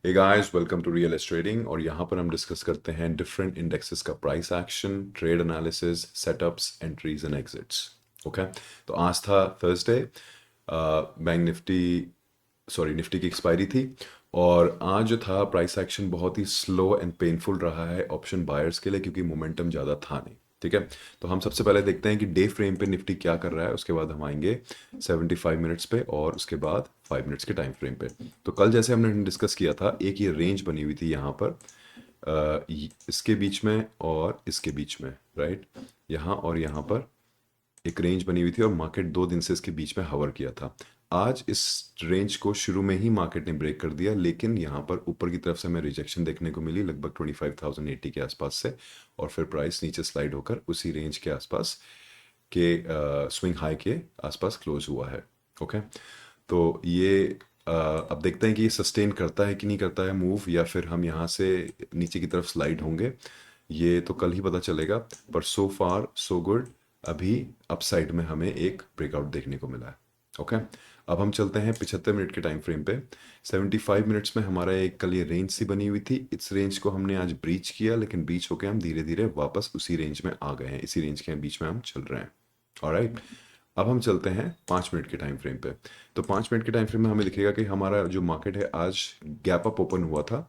Hey guys, welcome to real estate trading. और यहाँ पर हम डिस्कस करते हैं डिफरेंट इंडेक्सेस का price action, trade analysis, setups, entries and exits. Okay, तो आज था Thursday. Bank Nifty, sorry Nifty की एक्सपायरी थी। और आज जो था प्राइस एक्शन बहुत ही स्लो एंड पेनफुल रहा है ऑप्शन बायर्स के लिए, क्योंकि मोमेंटम ज़्यादा था नहीं। ठीक है, तो हम सबसे पहले देखते हैं कि डे फ्रेम पे निफ्टी क्या कर रहा है, उसके बाद हम आएंगे 75 मिनट्स पे और उसके बाद 5 मिनट्स के टाइम फ्रेम पे। तो कल जैसे हमने डिस्कस किया था, एक ये रेंज बनी हुई थी यहाँ पर, इसके बीच में और इसके बीच में, राइट, यहाँ और यहाँ पर एक रेंज बनी हुई थी और मार्केट 2 दिन से इसके बीच में हवर किया था। आज इस रेंज को शुरू में ही मार्केट ने ब्रेक कर दिया, लेकिन यहाँ पर ऊपर की तरफ से हमें रिजेक्शन देखने को मिली लगभग 25,080 के आसपास से, और फिर प्राइस नीचे स्लाइड होकर उसी रेंज के आसपास के स्विंग हाई के आसपास क्लोज हुआ है। ओके, तो ये अब देखते हैं कि ये सस्टेन करता है कि नहीं करता है मूव, या फिर हम यहाँ से नीचे की तरफ स्लाइड होंगे। ये तो कल ही पता चलेगा, पर सो फार सो गुड। अभी अपसाइड में हमें एक ब्रेकआउट देखने को मिला है। ओके, अब हम चलते हैं 75 मिनट के टाइम फ्रेम पे। 75 मिनट्स में हमारा एक कल ये रेंज सी बनी हुई थी, इस रेंज को हमने आज ब्रीच किया, लेकिन ब्रीच होकर हम धीरे धीरे वापस उसी रेंज में आ गए हैं। इसी रेंज के बीच में हम चल रहे हैं। ऑलराइट, अब हम चलते हैं 5 मिनट के टाइम फ्रेम पे। तो 5 मिनट के टाइम फ्रेम में हमें दिखेगा कि हमारा जो मार्केट है आज गैप अप ओपन हुआ था।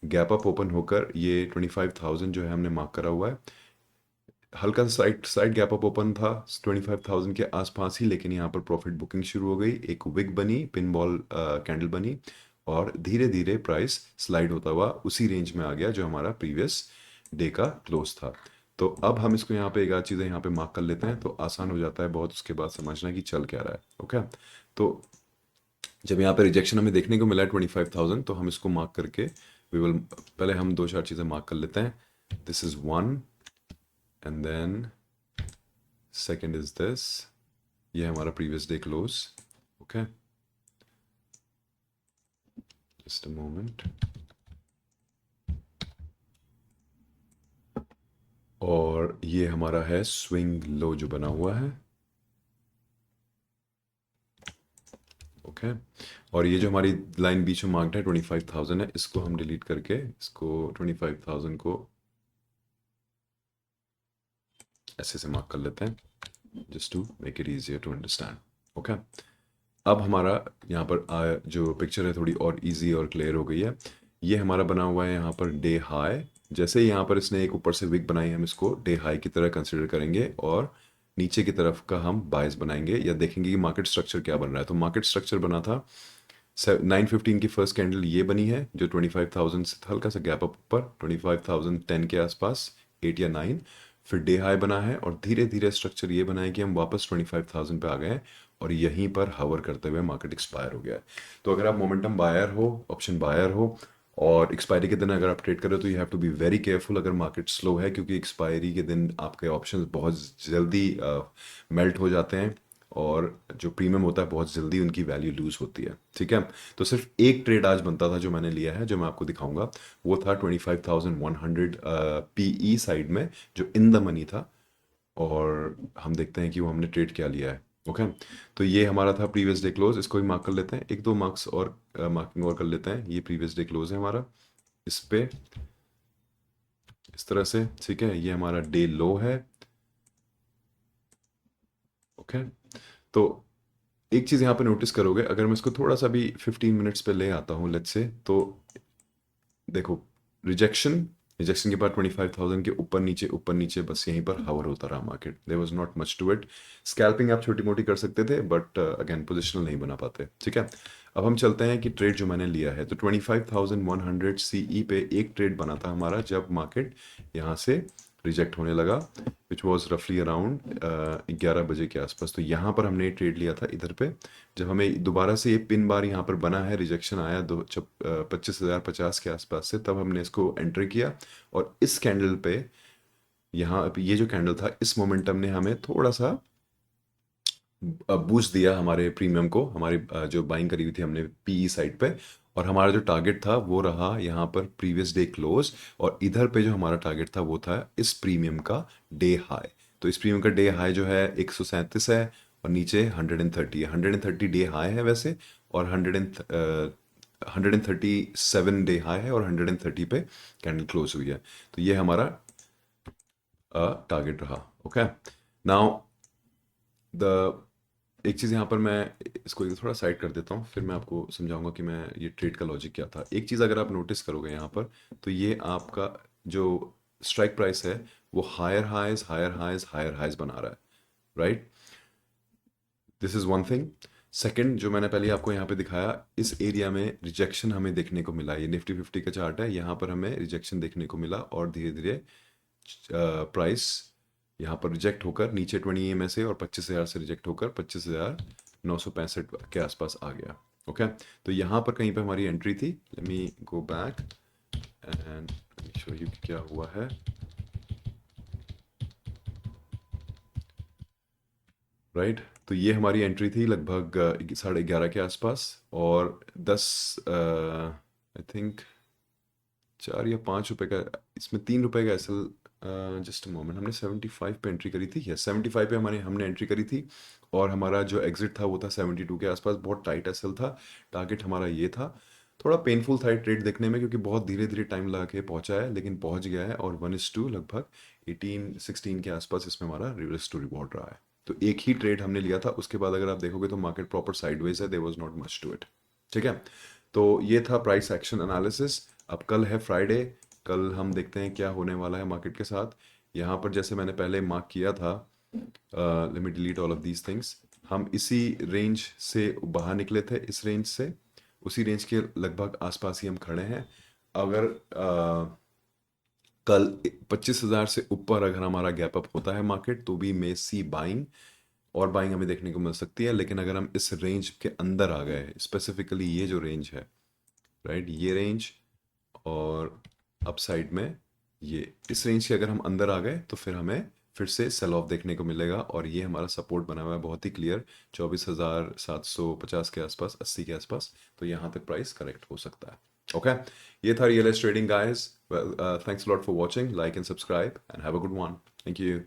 गैप अप ओपन होकर ये 25,000 जो है हमने मार्क करा हुआ है। हल्का सा side side gap up open था 25,000 के आसपास ही, लेकिन यहाँ पर प्रॉफिट बुकिंग शुरू हो गई, एक विग बनी, पिन बॉल कैंडल बनी, और धीरे धीरे प्राइस स्लाइड होता हुआ उसी रेंज में आ गया जो हमारा प्रीवियस डे का क्लोज था। तो अब हम इसको यहाँ पे एक आध चीज़ें यहाँ पे मार्क कर लेते हैं, तो आसान हो जाता है बहुत उसके बाद समझना कि चल क्या रहा है। ओके, तो जब यहाँ पे रिजेक्शन हमें देखने को मिला है 25,000, तो हम इसको मार्क करके वी विल, पहले हम दो चार चीज़ें मार्क कर लेते हैं। This is one, and then second is this, ये हमारा previous day close. Okay, just a moment. और ये हमारा है स्विंग लो जो बना हुआ है। ओके, और ये जो हमारी लाइन बीच में मार्क्ड है 25,000 है, इसको हम डिलीट करके इसको 25,000 को ऐसे से मार्क कर लेते हैं, just to make it easier to understand. Okay, अब हमारा यहाँ पर जो पिक्चर है थोड़ी और इजी और क्लियर हो गई है। ये हमारा बना हुआ है यहाँ पर डे हाई। जैसे ही यहाँ पर इसने एक ऊपर से विक बनाई, हम इसको डे हाई की तरह कंसिडर करेंगे और नीचे की तरफ का हम बायस बनाएंगे, या देखेंगे कि मार्केट स्ट्रक्चर क्या बन रहा है। तो मार्केट स्ट्रक्चर बना था 9:15 की फर्स्ट कैंडल ये बनी है, जो 25,000 से हल्का सा गैप अप ऊपर 25,010 के आसपास, 8 या 9। फिर डे हाई बना है और धीरे धीरे स्ट्रक्चर ये बना है कि हम वापस 25,000 पे आ गए हैं, और यहीं पर हवर करते हुए मार्केट एक्सपायर हो गया है। तो अगर आप मोमेंटम बायर हो, ऑप्शन बायर हो, और एक्सपायरी के दिन अगर आप ट्रेड कर रहे हो, तो you have to be very careful अगर मार्केट स्लो है, क्योंकि एक्सपायरी के दिन आपके ऑप्शंस बहुत जल्दी मेल्ट हो जाते हैं, और जो प्रीमियम होता है बहुत जल्दी उनकी वैल्यू लूज होती है। ठीक है, तो सिर्फ एक ट्रेड आज बनता था जो मैंने लिया है, जो मैं आपको दिखाऊंगा। वो था 25,100 पीई साइड में, जो इन द मनी था, और हम देखते हैं कि वो हमने ट्रेड क्या लिया है। ओके, तो ये हमारा था प्रीवियस डे क्लोज। इसको भी मार्क कर लेते हैं, एक दो मार्क्स और मार्किंग और कर लेते हैं। ये प्रीवियस डे क्लोज है हमारा, इस पे इस तरह से। ठीक है, ये हमारा डे लो है। ओके, तो एक चीज़ यहाँ पे नोटिस करोगे, अगर मैं इसको थोड़ा सा भी 15 मिनट्स पे ले आता हूँ लेट्स से, तो देखो, रिजेक्शन रिजेक्शन के बाद 25,000 के ऊपर नीचे बस यहीं पर हवर होता रहा market. There was not much to it. Scalping आप छोटी मोटी कर सकते थे, बट अगेन पोजिशनल नहीं बना पाते। ठीक है, अब हम चलते हैं कि ट्रेड जो मैंने लिया है, तो 25,100 सीई पे एक ट्रेड बना था हमारा, जब मार्केट यहाँ से रिजेक्ट होने लगा, विच वॉज रफली अराउंड 11 बजे के आसपास। तो यहाँ पर हमने ट्रेड लिया था इधर पे। जब हमें दोबारा से ये पिन बार यहाँ पर बना है, रिजेक्शन आया 25,050 के आसपास से, तब हमने इसको एंटर किया, और इस कैंडल पे यहाँ ये जो कैंडल था, इस मोमेंटम ने हमें थोड़ा सा बूस्ट दिया हमारे प्रीमियम को, हमारी जो बाइंग करी हुई थी हमने पीई साइड पे। और हमारा जो टारगेट था वो रहा यहाँ पर प्रीवियस डे क्लोज, और इधर पे जो हमारा टारगेट था वो था इस प्रीमियम का डे हाई। तो इस प्रीमियम का डे हाई जो है 137 है, और नीचे 130 है। 130 डे हाई है वैसे, और 100 137 डे हाई है और 130 पे कैंडल क्लोज हुई है, तो ये हमारा टारगेट रहा। ओके, नाउ द एक चीज़ यहाँ पर मैं इसको थोड़ा साइड कर देता हूँ, फिर मैं आपको समझाऊंगा कि मैं ये ट्रेड का लॉजिक क्या था। एक चीज़ अगर आप नोटिस करोगे यहाँ पर, तो ये आपका जो स्ट्राइक प्राइस है वो higher highs higher highs higher highs बना रहा है, right? This is one thing. Second, जो मैंने पहले आपको यहाँ पे दिखाया, इस एरिया में रिजेक्शन हमें देखने को मिला। ये निफ्टी 50 का चार्ट है, यहाँ पर हमें रिजेक्शन देखने को मिला और धीरे धीरे प्राइस यहाँ पर रिजेक्ट होकर नीचे 20 में से और 25,000 से रिजेक्ट होकर 25,965 के आसपास आ गया। ओके, तो यहाँ पर कहीं पे हमारी एंट्री थी। Let me go back and show you क्या हुआ है। राइट, तो ये हमारी एंट्री थी लगभग 11:30 के आसपास, और 10 आई थिंक 4 या 5 रुपए का, इसमें 3 रुपए का एसएल, जस्ट मोमेंट, हमने 75 पे एंट्री करी थी। यस, 75 पे हमने एंट्री करी थी, और हमारा जो एग्जिट था वो था 72 के आसपास। बहुत टाइट एसएल था, टारगेट हमारा ये था। थोड़ा पेनफुल था ट्रेड देखने में, क्योंकि बहुत धीरे धीरे टाइम लगा के पहुंचा है, लेकिन पहुंच गया है, और 1:2 लगभग 18-16 के आसपास इसमें हमारा रिवर्स टू रिवॉर्ड रहा है। तो एक ही ट्रेड हमने लिया था, उसके बाद अगर आप देखोगे तो मार्केट प्रॉपर साइडवेज है, there was not much to it. ठीक है, तो ये था प्राइस एक्शन एनालिसिस। अब कल है फ्राइडे, कल हम देखते हैं क्या होने वाला है मार्केट के साथ। यहाँ पर जैसे मैंने पहले मार्क किया था, let me delete all of these things, हम इसी रेंज से बाहर निकले थे, इस रेंज से, उसी रेंज के लगभग आसपास ही हम खड़े हैं। अगर कल 25,000 से ऊपर अगर हमारा गैप अप होता है मार्केट, तो भी मे सी बाइंग, और बाइंग हमें देखने को मिल सकती है। लेकिन अगर हम इस रेंज के अंदर आ गए, स्पेसिफिकली ये जो रेंज है, राइट, ये रेंज, और अपसाइड में ये, इस रेंज के अगर हम अंदर आ गए तो फिर हमें फिर से सेल ऑफ देखने को मिलेगा, और ये हमारा सपोर्ट बना हुआ है बहुत ही क्लियर, 24,750 के आसपास, 80 के आसपास। तो यहाँ तक प्राइस करेक्ट हो सकता है। ओके, ये था real estate trading guys. Thanks a lot for watching, like and subscribe and have a good one. Thank you.